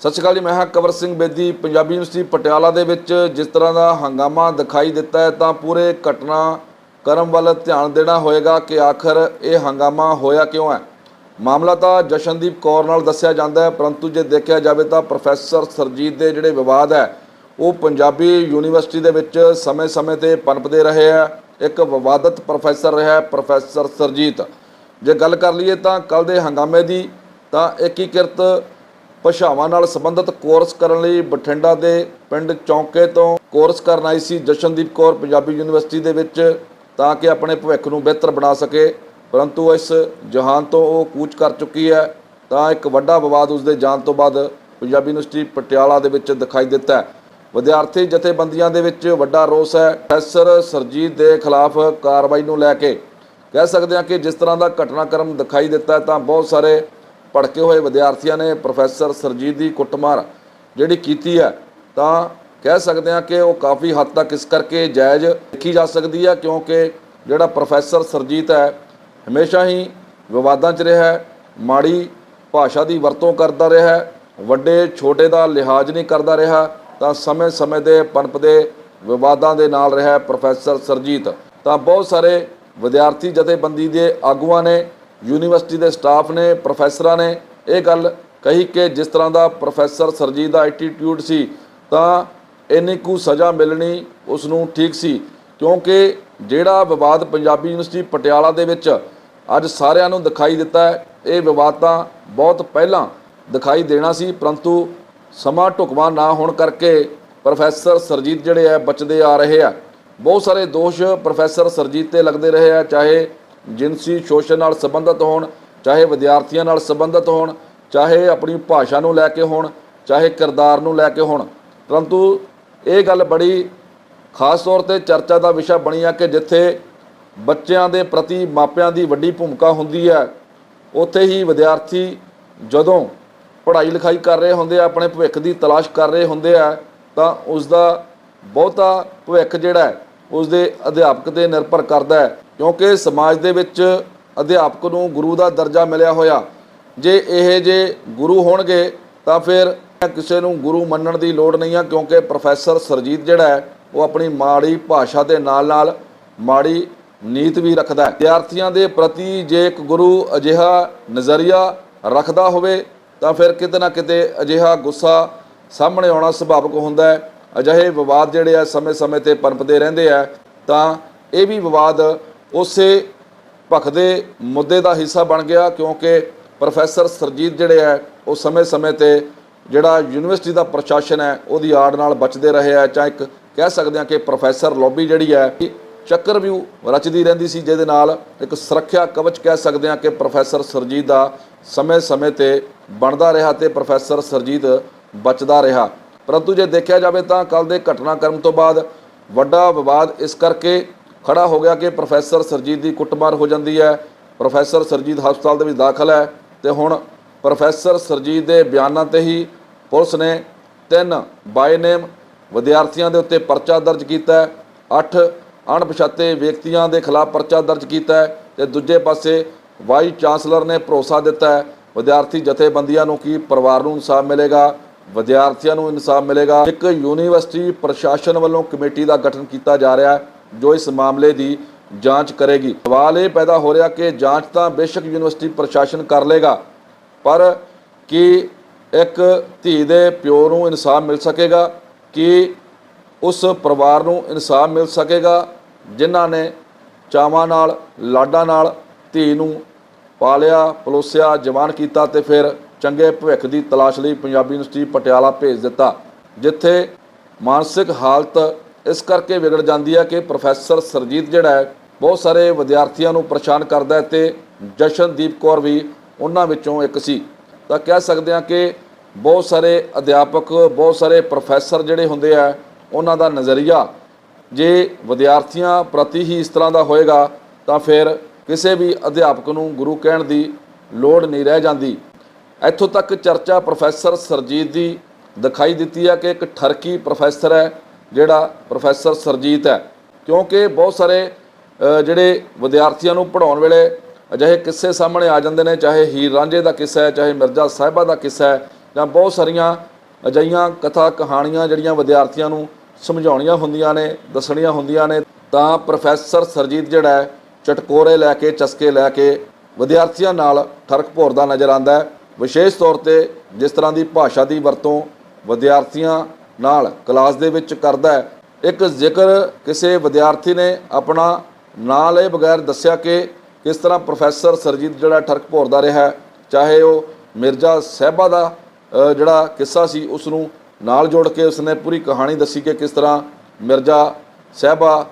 सत श्री अकाल जी। मैं हाँ कंवर सिंह बेदी। पंजाबी यूनिवर्सिटी पटियाला ਦੇ ਵਿੱਚ जिस तरह का हंगामा दिखाई दिता है तो पूरे घटनाक्रम ਵੱਲ ध्यान देना होएगा कि आखिर ये हंगामा होया क्यों है। मामला तो जशनदीप कौर नाल दस्सिया जाता है, परंतु जे देखा जाए तो प्रोफैसर सरजीत के जिहड़े विवाद है वो पंजाबी यूनीवर्सिटी के विच समय समय ते पनपते रहे है। एक विवादित प्रोफैसर रहा है प्रोफैसर सरजीत। जे गल कर लीए तो कल के हंगामे की तो एकीकृत भाषावां नाल संबंधित कोर्स करने लई बठिंडा के पिंड चौंके तो कोर्स करन आई सी जशनदीप कौर पंजाबी यूनीवर्सिटी दे विच ताकि अपने भविख नूं बेहतर बना सके, परंतु इस जहान तो वो कूच कर चुकी है। तो एक वड्डा विवाद उसके जाण तो बाद पंजाबी यूनीवर्सिटी पटियाला दे विच दिखाई दिता है। विद्यार्थी जथेबंदियां दे विच वड्डा रोस है प्रोफैसर सरजीत के खिलाफ कार्रवाई नूं लैके। कह सकते हैं कि जिस तरह का घटनाक्रम दिखाई दिता है तो बहुत सारे भड़के हुए विद्यार्थियों ने प्रोफैसर सरजीत की कुटमार जिहड़ी कीती है तो कह सकते हैं कि वो काफ़ी हद तक इस करके जायज़ देखी जा सकती है, क्योंकि जिहड़ा प्रोफैसर सरजीत है हमेशा ही विवादां च रहा है, माड़ी भाषा की वरतों करता रहा है, वड्डे छोटे का लिहाज नहीं करता रहा, तो समय समय के पनपदे विवादां दे नाल रहा प्रोफैसर सरजीत। तो बहुत सारे विद्यार्थी जथेबंदी के आगुआं ने, यूनीवर्सिटी के स्टाफ ने, प्रोफैसर ने यह गल कही कि जिस तरह का प्रोफैसर सरजीत का एटीट्यूड सी तो इन्नी कु सज़ा मिलनी उसनूं ठीक सी, क्योंकि जिहड़ा विवाद पंजाबी यूनीवर्सिटी पटियाला दे विच अज सारिਆਂ ਨੂੰ दिखाई दिता है, ये विवाद तो बहुत पहला दिखाई देना सी, परंतु समा ढुकवा ना होने करके प्रोफैसर सरजीत जिहड़े है बचते आ रहे हैं। बहुत सारे दोष प्रोफैसर सरजीत ते लगते रहे हैं, चाहे जिनसी शोषण नाल संबंधित होण, चाहे विद्यार्थियों नाल संबंधित होण, चाहे अपनी भाषा नूं लैके होण, चाहे किरदार नूं लैके होण। परंतु ये गल बड़ी खास तौर पर चर्चा का विषय बनी है कि जिथे बच्चों के प्रति मापियां की वड्डी भूमिका हुंदी है, उत्थे ही विद्यार्थी जदों पढ़ाई लिखाई कर रहे होंदे, अपने भविख की तलाश कर रहे होंदे है, तो उसका बहुता भविख जिहड़ा है उसके अध्यापक ते निर्भर करता है, क्योंकि समाज दे विच अध्यापक नूं गुरु का दर्जा मिलिया होया। जे इहे जे गुरु होणगे तो फिर किसी नूं गुरु मनण की लोड़ नहीं है, क्योंकि प्रोफैसर सरजीत जिहड़ा है वो अपनी माड़ी भाषा के नाल नाल माड़ी नीत भी रखता है। विद्यार्थियों के प्रति जे एक गुरु अजिहा नज़रिया रखता होवे तो फिर किते ना किते अजिहा गुस्सा सामने आना सुभाविक होंदा है। अजिहे विवाद जिहड़े है समय समय ते पनपदे रहिंदे है, तो ये भी विवाद उसे भखदे मुद्दे का हिस्सा बन गया, क्योंकि प्रोफैसर सरजीत जिहड़े है वो समय समय ते जिहड़ा यूनीवर्सिटी का प्रशासन है उसदी आड़ नाल बचते रहे हैं। चाहे एक कह सकते हैं कि प्रोफैसर लॉबी जिहड़ी है चक्रव्यूह रचदी रहिंदी सी, जिहदे नाल एक सुरक्षा कवच कह सकते हैं कि प्रोफैसर सरजीत का समय समय ते बनता रहा तो प्रोफैसर सरजीत बचता रहा। परंतु जे देखा जाए तो कल के घटनाक्रम तो बाद वड्डा विवाद इस करके खड़ा हो गया कि प्रोफैसर सरजीत की कुटमार हो जाती है। प्रोफैसर सरजीत हस्पताल के दाखिल है तो हुण प्रोफैसर सरजीत के बयानों ते ही पुलिस ने 3 बाय नेम विद्यार्थियों के उत्ते परचा दर्ज किया है, 8 अणपछाते व्यक्तियों के खिलाफ परचा दर्ज किया है, तो दूजे पासे वाइस चांसलर ने भरोसा दिता है विद्यार्थी जथेबंदियों को कि परिवार को इंसाफ मिलेगा, विद्यार्थियों को इंसाफ मिलेगा। एक यूनीवर्सिटी प्रशासन वालों कमेटी का गठन किया जा रहा है जो इस मामले की जांच करेगी। सवाल ये पैदा हो रहा कि जांच तो बेशक यूनीवर्सिटी प्रशासन कर लेगा, पर कि एक धी दे प्यो नूं इंसाफ मिल सकेगा, कि उस परिवार नूं इंसाफ मिल सकेगा जिन्हां ने चावां नाल लाडां नाल धी नूं पालिया पलोसिया जवान किया तो फिर चंगे भविख की तलाश लई पंजाबी यूनीवर्सिटी पटियाला भेज दिता, जिथे मानसिक हालत इस करके बिगड़ जाती है कि प्रोफैसर सरजीत जिहड़ा है बहुत सारे विद्यार्थियों को परेशान करता है, तो जशनदीप कौर भी उन्हां विचों एक सी। तो कह सकते हैं कि बहुत सारे अध्यापक बहुत सारे प्रोफैसर जिहड़े हुंदे आ उन्हां दा नज़रिया जे विद्यार्थियों प्रति ही इस तरह का होएगा तो फिर किसी भी अध्यापक नूं गुरु कहण की लोड़ नहीं रह जाती। इत्थों तक चर्चा प्रोफैसर सरजीत की दिखाई दी है कि एक ठरकी प्रोफैसर है जिहड़ा प्रोफैसर सरजीत है, क्योंकि बहुत सारे जिहड़े विद्यार्थियों को पढ़ाउण वेले अजिहे किस्से सामने आ जाते हैं, चाहे हीर रांझे का किस्सा है, चाहे मिर्जा साहिबा का किस्सा है, ਜਾਂ बहुत सारिया ਅਜਿਹੀਆਂ ਕਥਾ ਕਹਾਣੀਆਂ ਜਿਹੜੀਆਂ ਵਿਦਿਆਰਥੀਆਂ ਨੂੰ ਸਮਝਾਉਣੀਆਂ ਹੁੰਦੀਆਂ ਨੇ, ਦੱਸਣੀਆਂ ਹੁੰਦੀਆਂ ਨੇ, ਤਾਂ ਪ੍ਰੋਫੈਸਰ ਸਰਜੀਤ ਜਿਹੜਾ ਹੈ ਚਟਕੋਰੇ ਲੈ ਕੇ, ਚਸਕੇ ਲੈ ਕੇ ਵਿਦਿਆਰਥੀਆਂ ਨਾਲ ਠਰਕ ਭੋਰਦਾ ਨਜ਼ਰ ਆਉਂਦਾ ਹੈ। ਵਿਸ਼ੇਸ਼ ਤੌਰ ਤੇ ਜਿਸ ਤਰ੍ਹਾਂ ਦੀ ਭਾਸ਼ਾ ਦੀ ਵਰਤੋਂ ਵਿਦਿਆਰਥੀਆਂ ਨਾਲ ਕਲਾਸ ਦੇ ਵਿੱਚ ਕਰਦਾ ਹੈ। ਇੱਕ ਜ਼ਿਕਰ ਕਿਸੇ ਵਿਦਿਆਰਥੀ ਨੇ ਆਪਣਾ ਨਾਂ ਲਏ ਬਗੈਰ ਦੱਸਿਆ ਕਿ ਕਿਸ ਤਰ੍ਹਾਂ ਪ੍ਰੋਫੈਸਰ ਸਰਜੀਤ ਜਿਹੜਾ ਠਰਕ ਭੋਰਦਾ ਰਿਹਾ, ਚਾਹੇ ਉਹ ਮਿਰਜ਼ਾ ਸਾਹਿਬਾ ਦਾ ਜਿਹੜਾ ਕਿੱਸਾ ਸੀ ਉਸ ਨੂੰ ਨਾਲ ਜੋੜ ਕੇ ਉਸਨੇ ਪੂਰੀ ਕਹਾਣੀ ਦੱਸੀ ਕਿ ਕਿਸ ਤਰ੍ਹਾਂ ਮਿਰਜ਼ਾ ਸਾਹਿਬਾ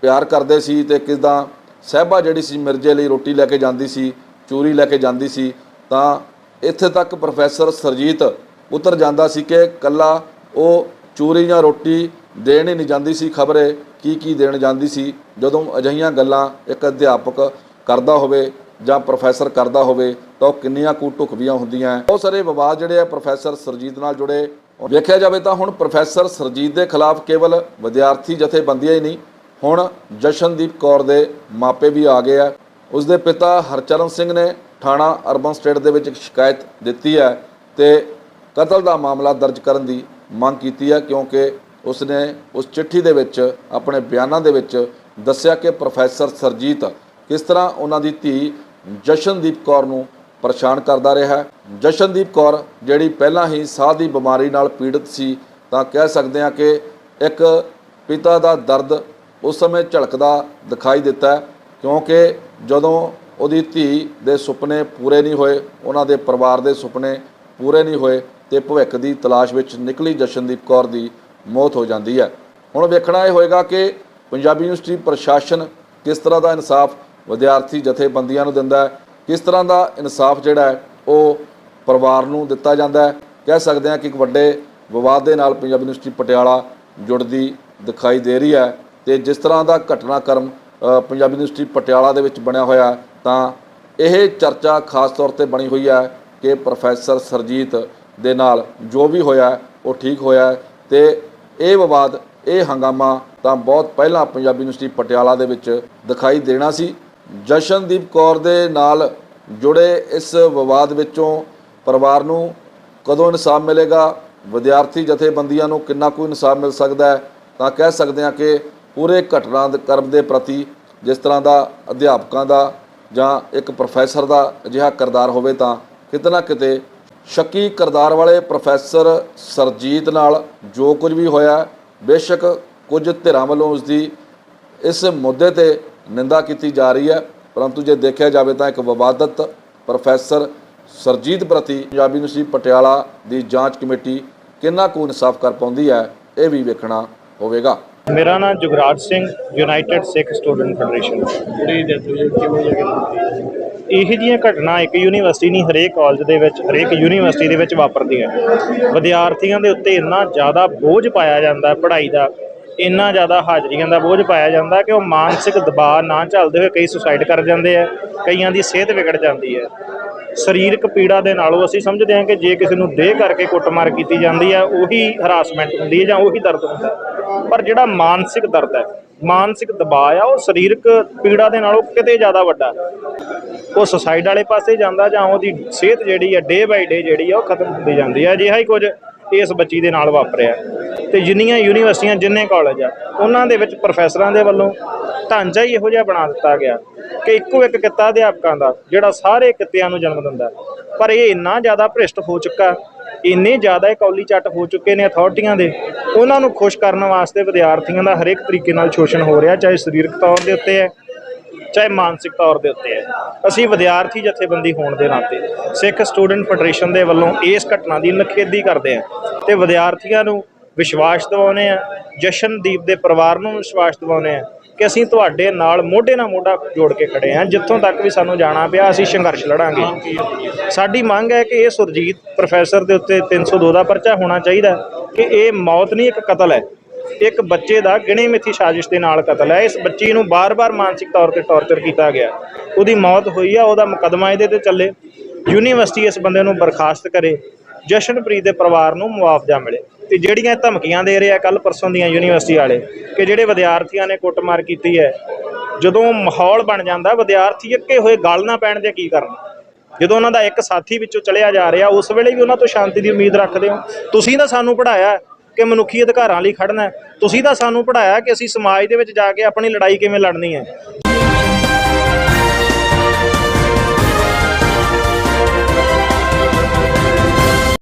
ਪਿਆਰ ਕਰਦੇ ਸੀ ਤੇ ਕਿੱਦਾਂ ਸਾਹਿਬਾ ਜਿਹੜੀ ਸੀ ਮਿਰਜ਼ੇ ਲਈ ਰੋਟੀ ਲੈ ਕੇ ਜਾਂਦੀ ਸੀ, ਚੂਰੀ ਲੈ ਕੇ ਜਾਂਦੀ ਸੀ। ਤਾਂ ਇੱਥੇ ਤੱਕ ਪ੍ਰੋਫੈਸਰ ਸਰਜੀਤ ਉਤਰ ਜਾਂਦਾ ਸੀ ਕਿ ਕੱਲਾ ਉਹ ਚੂਰੀ ਜਾਂ ਰੋਟੀ ਦੇਣ ਹੀ ਨਹੀਂ ਜਾਂਦੀ ਸੀ, ਖਬਰੇ ਕੀ ਦੇਣ ਜਾਂਦੀ ਸੀ। ਜਦੋਂ ਅਜਿਹੀਆਂ ਗੱਲਾਂ ਇੱਕ ਅਧਿਆਪਕ ਕਰਦਾ ਹੋਵੇ ਜਾਂ ਪ੍ਰੋਫੈਸਰ ਕਰਦਾ ਹੋਵੇ ਤਾਂ ਉਹ ਕਿੰਨੀਆਂ ਕੁ ਢੁਕਵੀਆਂ ਹੁੰਦੀਆਂ। ਬਹੁਤ ਸਾਰੇ ਵਿਵਾਦ ਜਿਹੜੇ ਆ ਪ੍ਰੋਫੈਸਰ ਸਰਜੀਤ ਨਾਲ ਜੁੜੇ। ਵੇਖਿਆ ਜਾਵੇ ਤਾਂ ਹੁਣ ਪ੍ਰੋਫੈਸਰ ਸਰਜੀਤ ਦੇ ਖਿਲਾਫ ਕੇਵਲ ਵਿਦਿਆਰਥੀ ਜਥੇਬੰਦੀਆਂ ਹੀ ਨਹੀਂ, ਹੁਣ ਜਸ਼ਨਦੀਪ ਕੌਰ ਦੇ ਮਾਪੇ ਵੀ ਆ ਗਏ ਆ। ਉਸਦੇ ਪਿਤਾ ਹਰਚਰਨ ਸਿੰਘ ਨੇ ਥਾਣਾ ਅਰਬਨ ਸਟੇਟ ਦੇ ਵਿੱਚ ਇੱਕ ਸ਼ਿਕਾਇਤ ਦਿੱਤੀ ਹੈ ਤੇ ਕਤਲ ਦਾ ਮਾਮਲਾ ਦਰਜ ਕਰਨ ਦੀ ਮੰਗ ਕੀਤੀ ਹੈ, ਕਿਉਂਕਿ ਉਸਨੇ ਉਸ ਚਿੱਠੀ ਦੇ ਵਿੱਚ ਆਪਣੇ ਬਿਆਨਾਂ ਦੇ ਵਿੱਚ ਦੱਸਿਆ ਕਿ ਪ੍ਰੋਫੈਸਰ ਸਰਜੀਤ ਕਿਸ ਤਰ੍ਹਾਂ ਉਹਨਾਂ ਦੀ ਧੀ ਜਸ਼ਨਦੀਪ ਕੌਰ ਨੂੰ ਪਰੇਸ਼ਾਨ ਕਰਦਾ ਰਿਹਾ। ਜਸ਼ਨਦੀਪ ਕੌਰ ਜਿਹੜੀ ਪਹਿਲਾਂ ਹੀ ਸਾਹ ਦੀ ਬਿਮਾਰੀ ਨਾਲ ਪੀੜਤ ਸੀ, ਤਾਂ ਕਹਿ ਸਕਦੇ ਹਾਂ ਕਿ ਇੱਕ ਪਿਤਾ ਦਾ ਦਰਦ ਉਸ ਸਮੇਂ ਝਲਕਦਾ ਦਿਖਾਈ ਦਿੱਤਾ, ਕਿਉਂਕਿ ਜਦੋਂ ਉਹਦੀ ਧੀ ਦੇ ਸੁਪਨੇ ਪੂਰੇ ਨਹੀਂ ਹੋਏ, ਉਹਨਾਂ ਦੇ ਪਰਿਵਾਰ ਦੇ ਸੁਪਨੇ ਪੂਰੇ ਨਹੀਂ ਹੋਏ ਤੇ ਭਵਿੱਖ ਦੀ ਤਲਾਸ਼ ਵਿੱਚ ਨਿਕਲੀ ਜਸ਼ਨਦੀਪ ਕੌਰ ਦੀ ਮੌਤ ਹੋ ਜਾਂਦੀ ਹੈ। ਹੁਣ ਵੇਖਣਾ ਇਹ ਹੋਏਗਾ ਕਿ ਪੰਜਾਬੀ ਯੂਨੀਵਰਸਿਟੀ ਪ੍ਰਸ਼ਾਸਨ ਕਿਸ ਤਰ੍ਹਾਂ ਦਾ ਇਨਸਾਫ ਵਿਦਿਆਰਥੀ ਜਥੇਬੰਦੀਆਂ ਨੂੰ ਦਿੰਦਾ ਹੈ, ਕਿਸ ਤਰ੍ਹਾਂ ਦਾ ਇਨਸਾਫ ਜਿਹੜਾ ਹੈ ਉਹ ਪਰਿਵਾਰ ਨੂੰ ਦਿੱਤਾ ਜਾਂਦਾ ਹੈ। ਕਹਿ ਸਕਦੇ ਹਾਂ ਕਿ ਇੱਕ ਵੱਡੇ ਵਿਵਾਦ ਦੇ ਨਾਲ ਪੰਜਾਬੀ ਯੂਨੀਵਰਸਿਟੀ ਪਟਿਆਲਾ ਜੁੜਦੀ ਦਿਖਾਈ ਦੇ ਰਹੀ ਹੈ ਤੇ ਜਿਸ ਤਰ੍ਹਾਂ ਦਾ ਘਟਨਾਕ੍ਰਮ ਪੰਜਾਬੀ ਯੂਨੀਵਰਸਿਟੀ ਪਟਿਆਲਾ ਦੇ ਵਿੱਚ ਬਣਿਆ ਹੋਇਆ, ਤਾਂ ਇਹ ਚਰਚਾ ਖਾਸ ਤੌਰ ਤੇ ਬਣੀ ਹੋਈ ਹੈ ਕਿ ਪ੍ਰੋਫੈਸਰ ਸਰਜੀਤ ਦੇ ਨਾਲ ਜੋ ਵੀ ਹੋਇਆ ਉਹ ਠੀਕ ਹੋਇਆ ਤੇ ਇਹ ਵਿਵਾਦ, ਇਹ ਹੰਗਾਮਾ ਤਾਂ ਬਹੁਤ ਪਹਿਲਾਂ ਪੰਜਾਬੀ ਯੂਨੀਵਰਸਿਟੀ ਪਟਿਆਲਾ ਦੇ ਵਿੱਚ ਦਿਖਾਈ ਦੇਣਾ ਸੀ। ਜਸ਼ਨਦੀਪ ਕੌਰ ਦੇ ਨਾਲ ਜੁੜੇ ਇਸ ਵਿਵਾਦ ਵਿੱਚੋਂ ਪਰਿਵਾਰ ਨੂੰ ਕਦੋਂ ਇਨਸਾਫ ਮਿਲੇਗਾ, ਵਿਦਿਆਰਥੀ ਜਥੇਬੰਦੀਆਂ ਨੂੰ ਕਿੰਨਾ ਕੁ ਇਨਸਾਫ ਮਿਲ ਸਕਦਾ ਹੈ, ਤਾਂ ਕਹਿ ਸਕਦੇ ਹਾਂ ਕਿ ਪੂਰੇ ਘਟਨਾਕ੍ਰਮ ਦੇ ਪ੍ਰਤੀ ਜਿਸ ਤਰ੍ਹਾਂ ਦਾ ਅਧਿਆਪਕਾਂ ਦਾ ਜਾਂ ਇੱਕ ਪ੍ਰੋਫੈਸਰ ਦਾ ਅਜਿਹਾ ਕਿਰਦਾਰ ਹੋਵੇ, ਤਾਂ ਕਿਤੇ ਨਾ ਕਿਤੇ ਸ਼ੱਕੀ ਕਿਰਦਾਰ ਵਾਲੇ ਪ੍ਰੋਫੈਸਰ ਸਰਜੀਤ ਨਾਲ ਜੋ ਕੁਝ ਵੀ ਹੋਇਆ, ਬੇਸ਼ੱਕ ਕੁਝ ਧਿਰਾਂ ਵੱਲੋਂ ਉਸਦੀ ਇਸ ਮੁੱਦੇ ਤੇ ਨਿੰਦਾ ਕੀਤੀ ਜਾ ਰਹੀ ਹੈ, ਪਰੰਤੂ ਜੇ ਦੇਖਿਆ ਜਾਵੇ ਤਾਂ ਇੱਕ ਵਿਵਾਦਤ ਪ੍ਰੋਫੈਸਰ ਸਰਜੀਤ ਪ੍ਰਤੀ ਪੰਜਾਬੀ ਯੂਨੀਵਰਸਿਟੀ ਪਟਿਆਲਾ ਦੀ ਜਾਂਚ ਕਮੇਟੀ ਕਿੰਨਾ ਕੁ ਇਨਸਾਫ ਕਰ ਪਾਉਂਦੀ ਹੈ, ਇਹ ਵੀ ਵੇਖਣਾ ਹੋਵੇਗਾ। ਮੇਰਾ ਨਾਮ ਜੁਗਰਾਜ ਸਿੰਘ, ਯੂਨਾਈਟਿਡ ਸਿੱਖ ਸਟੂਡੈਂਟ ਫੈਡਰੇਸ਼ਨ। ਇਹੋ ਜਿਹੀਆਂ ਘਟਨਾ ਇੱਕ ਯੂਨੀਵਰਸਿਟੀ ਨਹੀਂ, ਹਰੇਕ ਕਾਲਜ ਦੇ ਵਿੱਚ, ਹਰੇਕ ਯੂਨੀਵਰਸਿਟੀ ਦੇ ਵਿੱਚ ਵਾਪਰਦੀਆਂ। ਵਿਦਿਆਰਥੀਆਂ ਦੇ ਉੱਤੇ ਇੰਨਾ ਜ਼ਿਆਦਾ ਬੋਝ ਪਾਇਆ ਜਾਂਦਾ ਪੜ੍ਹਾਈ ਦਾ, ਇੰਨਾ ਜ਼ਿਆਦਾ ਹਾਜ਼ਰੀਆਂ ਦਾ ਬੋਝ ਪਾਇਆ ਜਾਂਦਾ ਕਿ ਉਹ ਮਾਨਸਿਕ ਦਬਾਅ ਨਾ ਝੱਲਦੇ ਹੋਏ ਕਈ ਸੁਸਾਈਡ ਕਰ ਜਾਂਦੇ ਆ, ਕਈਆਂ ਦੀ ਸਿਹਤ ਵਿਗੜ ਜਾਂਦੀ ਹੈ। ਸਰੀਰਕ ਪੀੜਾ ਦੇ ਨਾਲੋਂ ਅਸੀਂ ਸਮਝਦੇ ਹਾਂ ਕਿ ਜੇ ਕਿਸੇ ਨੂੰ ਦੇਹ ਕਰਕੇ ਕੁੱਟਮਾਰ ਕੀਤੀ ਜਾਂਦੀ ਹੈ ਉਹੀ ਹਰਾਸਮੈਂਟ ਹੁੰਦੀ ਹੈ ਜਾਂ ਉਹੀ ਦਰਦ ਹੁੰਦਾ, ਪਰ ਜਿਹੜਾ ਮਾਨਸਿਕ ਦਰਦ ਹੈ, ਮਾਨਸਿਕ ਦਬਾਅ ਆ, ਉਹ ਸਰੀਰਕ ਪੀੜਾ ਦੇ ਨਾਲੋਂ ਕਿਤੇ ਜ਼ਿਆਦਾ ਵੱਡਾ। ਉਹ ਸੁਸਾਈਡ ਵਾਲੇ ਪਾਸੇ ਜਾਂਦਾ ਜਾਂ ਉਹਦੀ ਸਿਹਤ ਜਿਹੜੀ ਹੈ ਡੇ ਬਾਈ ਡੇ ਜਿਹੜੀ ਆ ਉਹ ਖਤਮ ਹੁੰਦੀ ਜਾਂਦੀ ਹੈ। ਅਜਿਹਾ ਹੀ ਕੁਝ ਇਸ ਬੱਚੀ ਦੇ ਨਾਲ ਵਾਪਰਿਆ ਤੇ ਜਿੰਨੀਆਂ ਯੂਨੀਵਰਸਿਟੀਆਂ, ਜਿੰਨੇ ਕਾਲਜ ਆ, ਉਹਨਾਂ ਦੇ ਵਿੱਚ ਪ੍ਰੋਫੈਸਰਾਂ ਦੇ ਵੱਲੋਂ ਢਾਂਚਾ ਹੀ ਇਹੋ ਜਿਹਾ ਬਣਾ ਦਿੱਤਾ ਗਿਆ ਕਿ ਇੱਕੋ ਇੱਕ ਕਿੱਤਾ ਅਧਿਆਪਕਾਂ ਦਾ ਜਿਹੜਾ ਸਾਰੇ ਕਿੱਤਿਆਂ ਨੂੰ ਜਨਮ ਦਿੰਦਾ। ਪਰ ਇਹ ਇੰਨਾ ਜ਼ਿਆਦਾ ਭ੍ਰਿਸ਼ਟ ਹੋ ਚੁੱਕਾ, ਇੰਨੇ ਜ਼ਿਆਦਾ ਇਹ ਕੌਲੀ ਚੱਟ ਹੋ ਚੁੱਕੇ ਨੇ ਅਥਾਰਟੀਆਂ ਦੇ, ਉਹਨਾਂ ਨੂੰ ਖੁਸ਼ ਕਰਨ ਵਾਸਤੇ ਵਿਦਿਆਰਥੀਆਂ ਦਾ ਹਰੇਕ ਤਰੀਕੇ ਨਾਲ ਸ਼ੋਸ਼ਣ ਹੋ ਰਿਹਾ, ਚਾਹੇ ਸਰੀਰਕ ਤੌਰ ਦੇ ਉੱਤੇ ਹੈ, ਚਾਹੇ ਮਾਨਸਿਕ ਤੌਰ ਦੇ ਉੱਤੇ ਹੈ। ਅਸੀਂ ਵਿਦਿਆਰਥੀ ਜਥੇਬੰਦੀ ਹੋਣ ਦੇ ਨਾਤੇ ਸਿੱਖ ਸਟੂਡੈਂਟ ਫੈਡਰੇਸ਼ਨ ਦੇ ਵੱਲੋਂ ਇਸ ਘਟਨਾ ਦੀ ਨਿਖੇਧੀ ਕਰਦੇ ਹਾਂ ਤੇ ਵਿਦਿਆਰਥੀਆਂ ਨੂੰ ਵਿਸ਼ਵਾਸ ਦਿਵਾਉਂਦੇ ਹਾਂ, ਜਸ਼ਨਦੀਪ ਦੇ ਪਰਿਵਾਰ ਨੂੰ ਵਿਸ਼ਵਾਸ ਦਿਵਾਉਂਦੇ ਹਾਂ ਕਿ ਅਸੀਂ ਤੁਹਾਡੇ ਨਾਲ ਮੋਢੇ ਨਾਲ ਮੋਢਾ ਜੋੜ ਕੇ ਖੜੇ ਹਾਂ। ਜਿੱਥੋਂ ਤੱਕ ਵੀ ਸਾਨੂੰ ਜਾਣਾ ਪਿਆ ਅਸੀਂ ਸੰਘਰਸ਼ ਲੜਾਂਗੇ। ਸਾਡੀ ਮੰਗ ਹੈ ਕਿ ਇਹ ਸੁਰਜੀਤ ਪ੍ਰੋਫੈਸਰ ਦੇ ਉੱਤੇ 302 ਦਾ ਪਰਚਾ ਹੋਣਾ ਚਾਹੀਦਾ ਕਿ ਇਹ ਮੌਤ ਨਹੀਂ, ਇੱਕ ਕਤਲ ਹੈ, ਇੱਕ ਬੱਚੇ ਦਾ ਗਿਣੀ ਮਿੱਥੀ ਸਾਜ਼ਿਸ਼ ਦੇ ਨਾਲ ਕਤਲ ਹੈ। ਇਸ ਬੱਚੀ ਨੂੰ ਬਾਰ-ਬਾਰ ਮਾਨਸਿਕ ਤੌਰ ਤੇ ਟੌਰਚਰ ਕੀਤਾ ਗਿਆ, ਉਹਦੀ ਮੌਤ ਹੋਈ ਆ, ਉਹਦਾ ਮੁਕੱਦਮਾ ਇਹਦੇ ਤੇ ਚੱਲੇ, ਯੂਨੀਵਰਸਿਟੀ ਇਸ ਬੰਦੇ ਨੂੰ ਬਰਖਾਸਤ ਕਰੇ, ਜਸ਼ਨਪ੍ਰੀਤ ਦੇ ਪਰਿਵਾਰ ਨੂੰ ਮੁਆਵਜ਼ਾ ਮਿਲੇ। ਤੇ ਜਿਹੜੀਆਂ ਧਮਕੀਆਂ ਦੇ ਰਹੇ ਆ ਕੱਲ ਪਰਸੋਂ ਦੀਆਂ ਯੂਨੀਵਰਸਿਟੀ ਵਾਲੇ ਕਿ ਜਿਹੜੇ ਵਿਦਿਆਰਥੀਆਂ ਨੇ ਕੁੱਟਮਾਰ ਕੀਤੀ ਹੈ, ਜਦੋਂ ਮਾਹੌਲ ਬਣ ਜਾਂਦਾ ਵਿਦਿਆਰਥੀ ਅੱਕੇ ਹੋਏ ਗੱਲ ਨਾ ਪੈਣ ਦੇ ਕੀ ਕਰਨ। ਜਦੋਂ ਉਹਨਾਂ ਦਾ ਇੱਕ ਸਾਥੀ ਵਿੱਚੋਂ ਚਲਿਆ ਜਾ ਰਿਹਾ, ਉਸ ਵੇਲੇ ਵੀ ਉਹਨਾਂ ਤੋਂ ਸ਼ਾਂਤੀ ਦੀ ਉਮੀਦ ਰੱਖਦੇ ਹੋ? ਤੁਸੀਂ ਤਾਂ ਸਾਨੂੰ ਪੜ੍ਹਾਇਆ ਕਿ ਮਨੁੱਖੀ ਅਧਿਕਾਰਾਂ ਲਈ ਖੜਨਾ ਹੈ, ਤੁਸੀਂ ਤਾਂ ਸਾਨੂੰ ਪੜ੍ਹਾਇਆ ਕਿ ਅਸੀਂ ਸਮਾਜ ਦੇ ਵਿੱਚ ਜਾ ਕੇ ਆਪਣੀ ਲੜਾਈ ਕਿਵੇਂ ਲੜਨੀ ਹੈ।